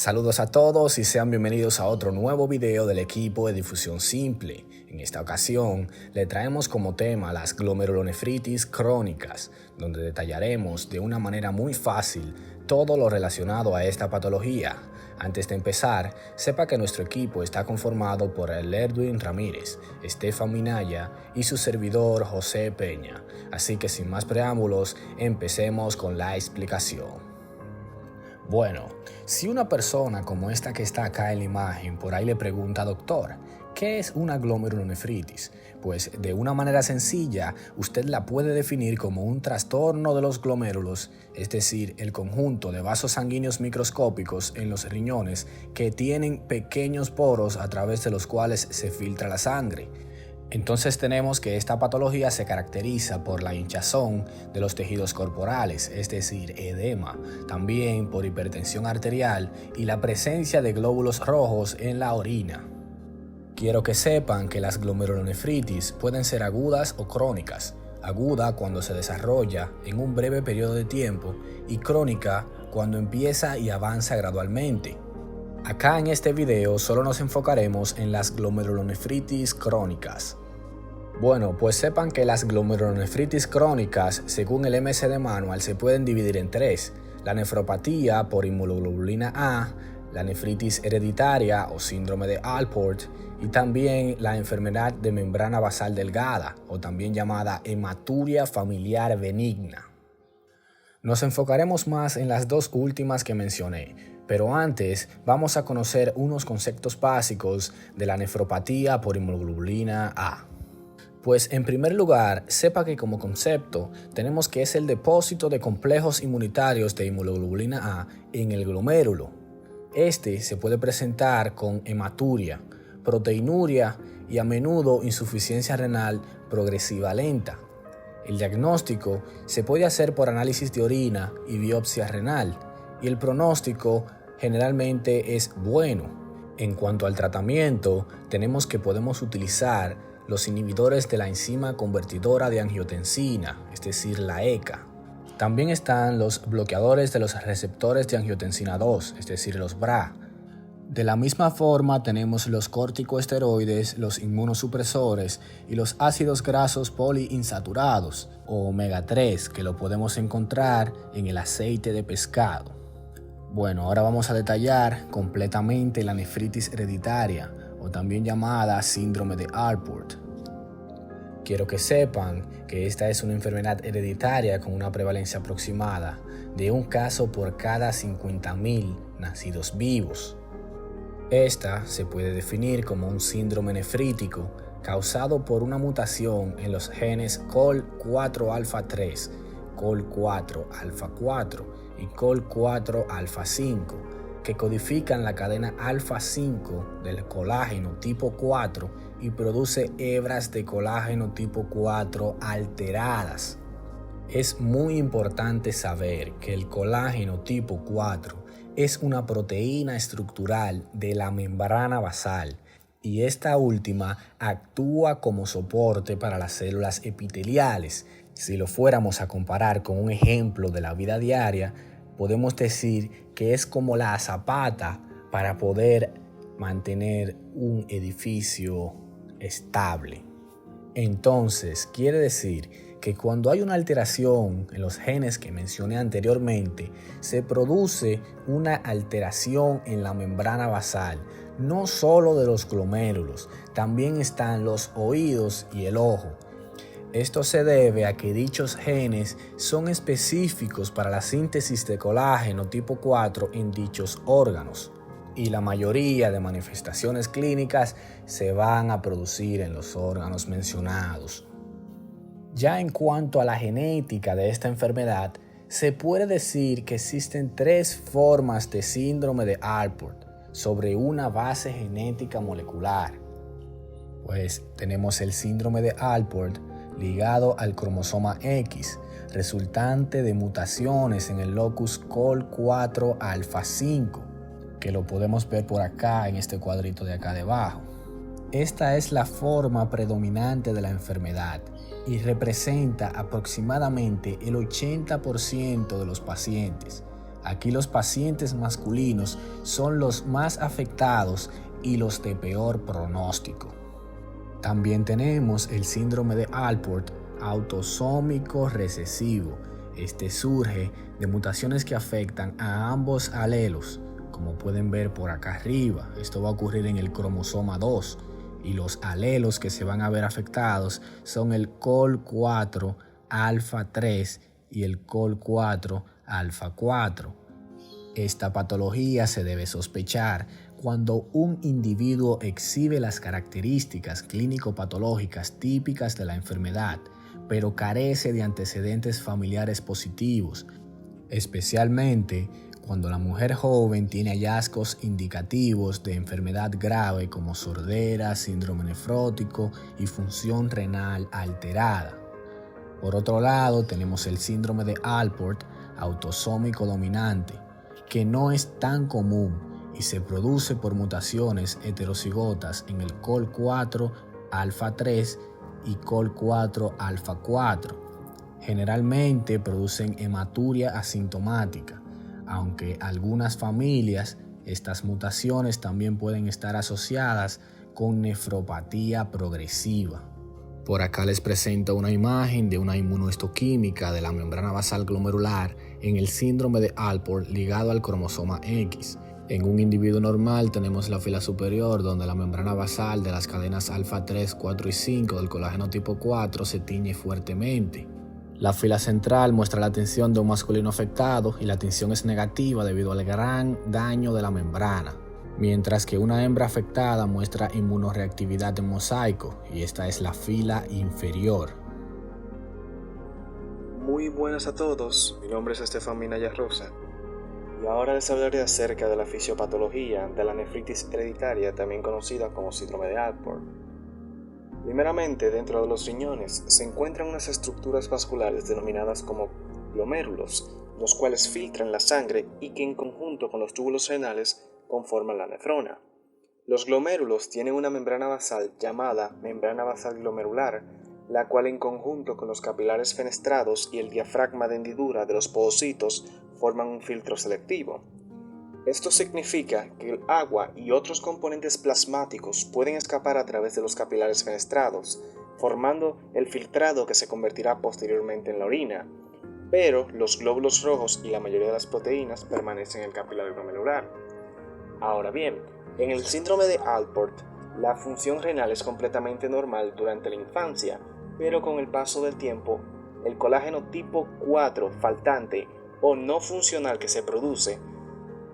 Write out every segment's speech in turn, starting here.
Saludos a todos y sean bienvenidos a otro nuevo video del equipo de difusión simple. En esta ocasión le traemos como tema las glomerulonefritis crónicas, donde detallaremos de una manera muy fácil todo lo relacionado a esta patología. Antes de empezar, sepa que nuestro equipo está conformado por Lerwin Ramírez, Estefan Minaya y su servidor José Peña. Así que sin más preámbulos, empecemos con la explicación. Bueno, si una persona como esta que está acá en la imagen por ahí le pregunta, doctor, ¿qué es una glomerulonefritis? Pues de una manera sencilla, usted la puede definir como un trastorno de los glomérulos, es decir, el conjunto de vasos sanguíneos microscópicos en los riñones que tienen pequeños poros a través de los cuales se filtra la sangre. Entonces tenemos que esta patología se caracteriza por la hinchazón de los tejidos corporales, es decir, edema, también por hipertensión arterial y la presencia de glóbulos rojos en la orina. Quiero que sepan que las glomerulonefritis pueden ser agudas o crónicas. Aguda cuando se desarrolla en un breve periodo de tiempo y crónica cuando empieza y avanza gradualmente. Acá en este video solo nos enfocaremos en las glomerulonefritis crónicas. Bueno, pues sepan que las glomerulonefritis crónicas, según el MSD Manual, se pueden dividir en tres: la nefropatía por inmunoglobulina A, la nefritis hereditaria o síndrome de Alport y también la enfermedad de membrana basal delgada o también llamada hematuria familiar benigna. Nos enfocaremos más en las dos últimas que mencioné, pero antes vamos a conocer unos conceptos básicos de la nefropatía por inmunoglobulina A. Pues en primer lugar, sepa que como concepto tenemos que es el depósito de complejos inmunitarios de inmunoglobulina A en el glomérulo. Este se puede presentar con hematuria, proteinuria y a menudo insuficiencia renal progresiva lenta. El diagnóstico se puede hacer por análisis de orina y biopsia renal, y el pronóstico generalmente es bueno. En cuanto al tratamiento, tenemos que podemos utilizar los inhibidores de la enzima convertidora de angiotensina, es decir, la ECA. También están los bloqueadores de los receptores de angiotensina 2, es decir, los BRA. De la misma forma tenemos los corticosteroides, los inmunosupresores y los ácidos grasos poliinsaturados o omega 3 que lo podemos encontrar en el aceite de pescado. Bueno, ahora vamos a detallar completamente la nefritis hereditaria o también llamada síndrome de Alport. Quiero que sepan que esta es una enfermedad hereditaria con una prevalencia aproximada de un caso por cada 50.000 nacidos vivos. Esta se puede definir como un síndrome nefrítico causado por una mutación en los genes COL4-alfa3, COL4-alfa4 y COL4-alfa5, que codifican la cadena alfa 5 del colágeno tipo 4 y produce hebras de colágeno tipo 4 alteradas. Es muy importante saber que el colágeno tipo 4 es una proteína estructural de la membrana basal y esta última actúa como soporte para las células epiteliales. Si lo fuéramos a comparar con un ejemplo de la vida diaria, podemos decir que es como la zapata para poder mantener un edificio estable. Entonces, quiere decir que cuando hay una alteración en los genes que mencioné anteriormente, se produce una alteración en la membrana basal, no solo de los glomérulos, también están los oídos y el ojo. Esto se debe a que dichos genes son específicos para la síntesis de colágeno tipo 4 en dichos órganos, y la mayoría de manifestaciones clínicas se van a producir en los órganos mencionados. Ya en cuanto a la genética de esta enfermedad, se puede decir que existen tres formas de síndrome de Alport sobre una base genética molecular. Pues tenemos el síndrome de Alport ligado al cromosoma X, resultante de mutaciones en el locus COL4-alfa5, que lo podemos ver por acá en este cuadrito de acá debajo. Esta es la forma predominante de la enfermedad y representa aproximadamente el 80% de los pacientes. Aquí los pacientes masculinos son los más afectados y los de peor pronóstico. También tenemos el síndrome de Alport autosómico recesivo. Este surge de mutaciones que afectan a ambos alelos, como pueden ver por acá arriba. Esto va a ocurrir en el cromosoma 2 y los alelos que se van a ver afectados son el COL4 alfa 3 y el COL4 alfa 4. Esta patología se debe sospechar cuando un individuo exhibe las características clínico-patológicas típicas de la enfermedad, pero carece de antecedentes familiares positivos, especialmente cuando la mujer joven tiene hallazgos indicativos de enfermedad grave como sordera, síndrome nefrótico y función renal alterada. Por otro lado, tenemos el síndrome de Alport autosómico dominante, que no es tan común y se produce por mutaciones heterocigotas en el COL4 alfa 3 y COL4 alfa 4. Generalmente producen hematuria asintomática, aunque algunas familias estas mutaciones también pueden estar asociadas con nefropatía progresiva. Por acá les presento una imagen de una inmunohistoquímica de la membrana basal glomerular en el síndrome de Alport ligado al cromosoma X. En un individuo normal tenemos la fila superior donde la membrana basal de las cadenas alfa 3, 4 y 5 del colágeno tipo 4 se tiñe fuertemente. La fila central muestra la tinción de un masculino afectado y la tinción es negativa debido al gran daño de la membrana, mientras que una hembra afectada muestra inmunoreactividad en mosaico y esta es la fila inferior. Muy buenas a todos, mi nombre es Estefan Minaya Rosa y ahora les hablaré acerca de la fisiopatología de la nefritis hereditaria, también conocida como síndrome de Alport. Primeramente, dentro de los riñones se encuentran unas estructuras vasculares denominadas como glomérulos, los cuales filtran la sangre y que en conjunto con los túbulos renales conforman la nefrona. Los glomérulos tienen una membrana basal llamada membrana basal glomerular, la cual en conjunto con los capilares fenestrados y el diafragma de hendidura de los podocitos forman un filtro selectivo. Esto significa que el agua y otros componentes plasmáticos pueden escapar a través de los capilares fenestrados, formando el filtrado que se convertirá posteriormente en la orina, pero los glóbulos rojos y la mayoría de las proteínas permanecen en el capilar glomerular. Ahora bien, en el síndrome de Alport, la función renal es completamente normal durante la infancia, pero con el paso del tiempo, el colágeno tipo 4 faltante o no funcional que se produce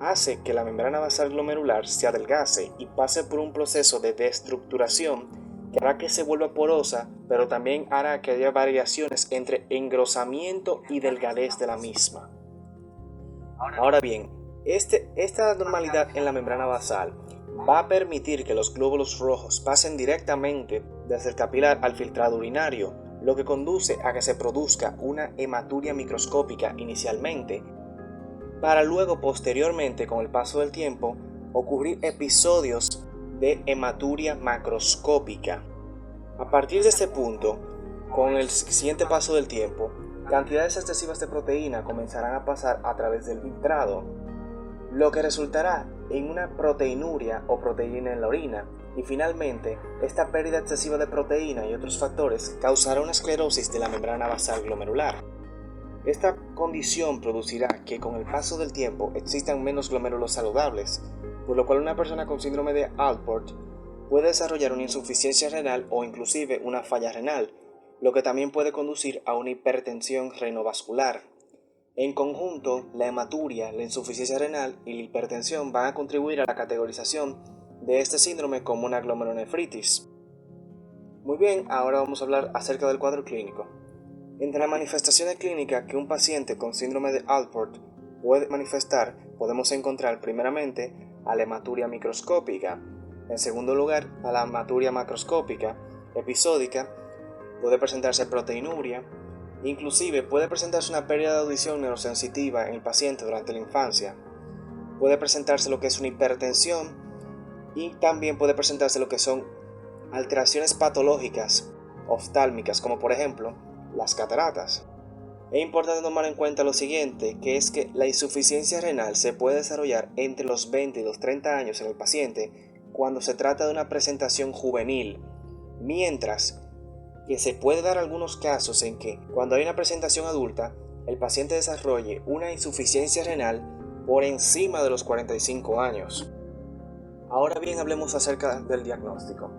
hace que la membrana basal glomerular se adelgace y pase por un proceso de deestructuración que hará que se vuelva porosa, pero también hará que haya variaciones entre engrosamiento y delgadez de la misma. Ahora bien, esta anormalidad en la membrana basal va a permitir que los glóbulos rojos pasen directamente desde el capilar al filtrado urinario, lo que conduce a que se produzca una hematuria microscópica inicialmente, para luego posteriormente con el paso del tiempo ocurrir episodios de hematuria macroscópica. A partir de este punto, con el siguiente paso del tiempo, cantidades excesivas de proteína comenzarán a pasar a través del filtrado, lo que resultará en una proteinuria o proteína en la orina, y finalmente esta pérdida excesiva de proteína y otros factores causará una esclerosis de la membrana basal glomerular. Esta condición producirá que con el paso del tiempo existan menos glomérulos saludables, por lo cual una persona con síndrome de Alport puede desarrollar una insuficiencia renal o inclusive una falla renal, lo que también puede conducir a una hipertensión renovascular. En conjunto, la hematuria, la insuficiencia renal y la hipertensión van a contribuir a la categorización de este síndrome como una glomerulonefritis. Muy bien, ahora vamos a hablar acerca del cuadro clínico. Entre las manifestaciones clínicas que un paciente con síndrome de Alport puede manifestar, podemos encontrar primeramente a la hematuria microscópica, en segundo lugar a la hematuria macroscópica episódica, puede presentarse proteinuria, inclusive puede presentarse una pérdida de audición neurosensitiva en el paciente durante la infancia, puede presentarse lo que es una hipertensión y también puede presentarse lo que son alteraciones patológicas oftálmicas, como por ejemplo las cataratas. Es importante tomar en cuenta lo siguiente, que es que la insuficiencia renal se puede desarrollar entre los 20 y los 30 años en el paciente cuando se trata de una presentación juvenil, mientras que se puede dar algunos casos en que cuando hay una presentación adulta, el paciente desarrolle una insuficiencia renal por encima de los 45 años. Ahora bien, hablemos acerca del diagnóstico.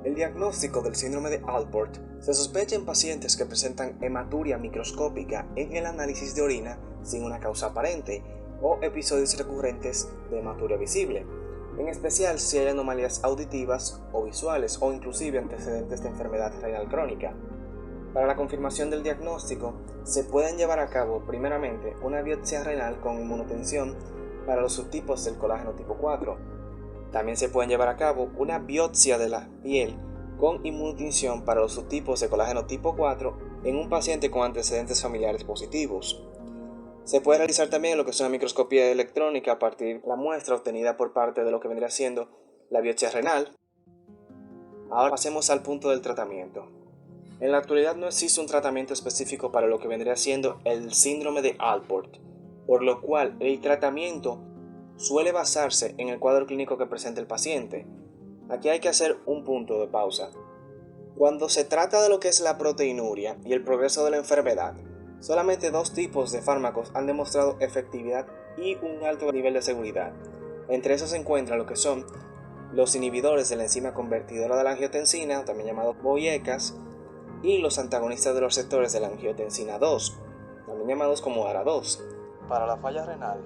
El diagnóstico del síndrome de Alport se sospecha en pacientes que presentan hematuria microscópica en el análisis de orina sin una causa aparente o episodios recurrentes de hematuria visible, en especial si hay anomalías auditivas o visuales o inclusive antecedentes de enfermedad renal crónica. Para la confirmación del diagnóstico se pueden llevar a cabo primeramente una biopsia renal con inmunotensión para los subtipos del colágeno tipo 4. También se pueden llevar a cabo una biopsia de la piel con inmunotinción para los subtipos de colágeno tipo 4 en un paciente con antecedentes familiares positivos. Se puede realizar también lo que es una microscopía electrónica a partir de la muestra obtenida por parte de lo que vendría siendo la biopsia renal. Ahora pasemos al punto del tratamiento. En la actualidad no existe un tratamiento específico para lo que vendría siendo el síndrome de Alport, por lo cual el tratamiento suele basarse en el cuadro clínico que presenta el paciente. Aquí hay que hacer un punto de pausa. Cuando se trata de lo que es la proteinuria y el progreso de la enfermedad, solamente dos tipos de fármacos han demostrado efectividad y un alto nivel de seguridad. Entre esos se encuentran lo que son los inhibidores de la enzima convertidora de la angiotensina, también llamados BOIECAS, y los antagonistas de los receptores de la angiotensina 2, también llamados como ARA2. Para la falla renal,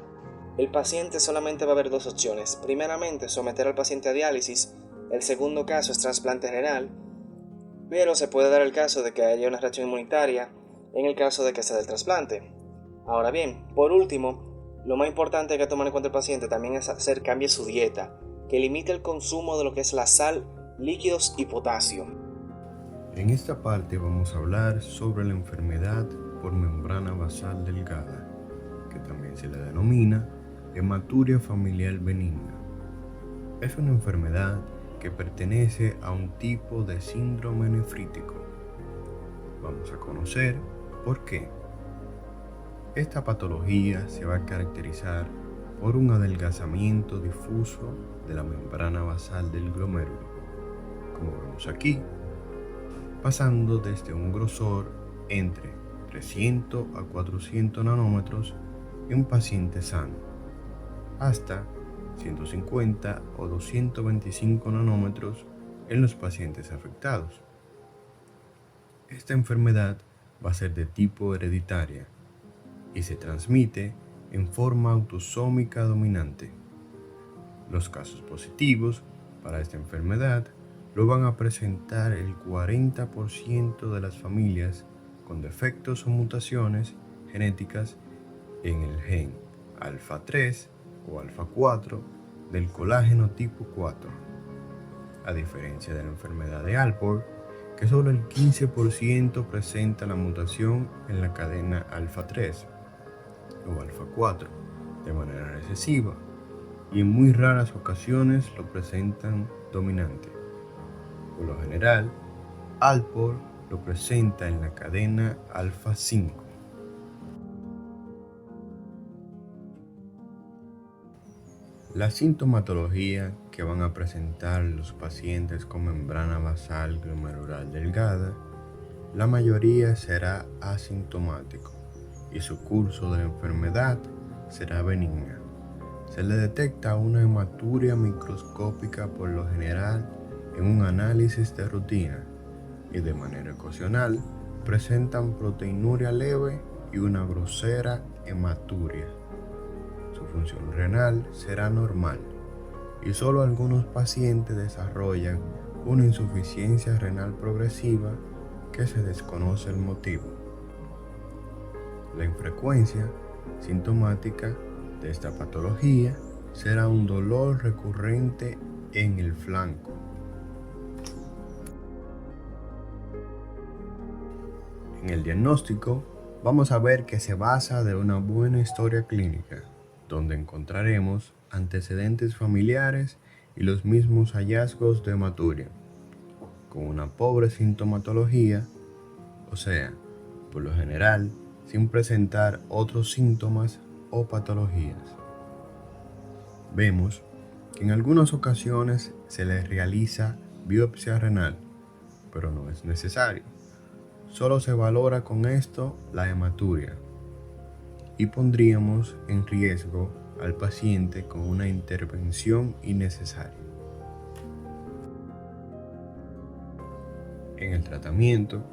el paciente solamente va a haber dos opciones. Primeramente, someter al paciente a diálisis. El segundo caso es trasplante renal, pero se puede dar el caso de que haya una reacción inmunitaria en el caso de que se dé el trasplante. Ahora bien, por último, lo más importante que tomar en cuenta el paciente también es cambie su dieta, que limite el consumo de lo que es la sal, líquidos y potasio. En esta parte vamos a hablar sobre la enfermedad por membrana basal delgada, que también se le denomina hematuria familiar benigna. Es una enfermedad que pertenece a un tipo de síndrome nefrítico. Vamos a conocer por qué. Esta patología se va a caracterizar por un adelgazamiento difuso de la membrana basal del glomérulo, como vemos aquí, pasando desde un grosor entre 300 a 400 nanómetros en un paciente sano, hasta 150 o 225 nanómetros en los pacientes afectados. Esta enfermedad va a ser de tipo hereditaria y se transmite en forma autosómica dominante. Los casos positivos para esta enfermedad lo van a presentar el 40% de las familias con defectos o mutaciones genéticas en el gen alfa 3 o alfa 4 del colágeno tipo 4, a diferencia de la enfermedad de Alport, que solo el 15% presenta la mutación en la cadena alfa 3 o alfa 4 de manera recesiva, y en muy raras ocasiones lo presentan dominante. Por lo general, Alport lo presenta en la cadena alfa 5. La sintomatología que van a presentar los pacientes con membrana basal glomerular delgada, la mayoría será asintomático y su curso de la enfermedad será benigna. Se le detecta una hematuria microscópica por lo general en un análisis de rutina y de manera ocasional presentan proteinuria leve y una grosera hematuria. Su función renal será normal y solo algunos pacientes desarrollan una insuficiencia renal progresiva que se desconoce el motivo. La infrecuencia sintomática de esta patología será un dolor recurrente en el flanco. En el diagnóstico vamos a ver que se basa de una buena historia clínica, donde encontraremos antecedentes familiares y los mismos hallazgos de hematuria, con una pobre sintomatología, o sea, por lo general, sin presentar otros síntomas o patologías. Vemos que en algunas ocasiones se le realiza biopsia renal, pero no es necesario. Solo se valora con esto la hematuria y pondríamos en riesgo al paciente con una intervención innecesaria. En el tratamiento,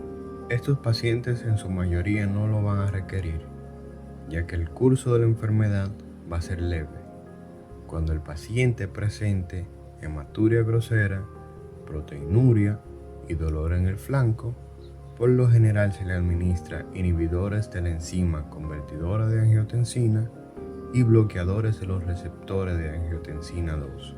estos pacientes en su mayoría no lo van a requerir, ya que el curso de la enfermedad va a ser leve. Cuando el paciente presente hematuria grosera, proteinuria y dolor en el flanco, por lo general se le administra inhibidores de la enzima convertidora de angiotensina y bloqueadores de los receptores de angiotensina 2,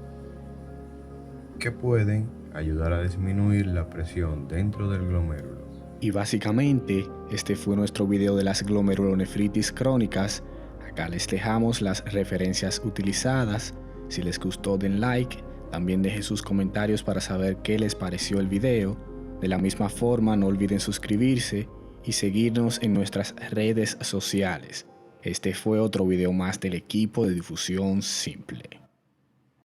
que pueden ayudar a disminuir la presión dentro del glomérulo. Y básicamente, este fue nuestro video de las glomerulonefritis crónicas. Acá les dejamos las referencias utilizadas. Si les gustó, den like. También dejen sus comentarios para saber qué les pareció el video. De la misma forma, no olviden suscribirse y seguirnos en nuestras redes sociales. Este fue otro video más del equipo de Difusión Simple.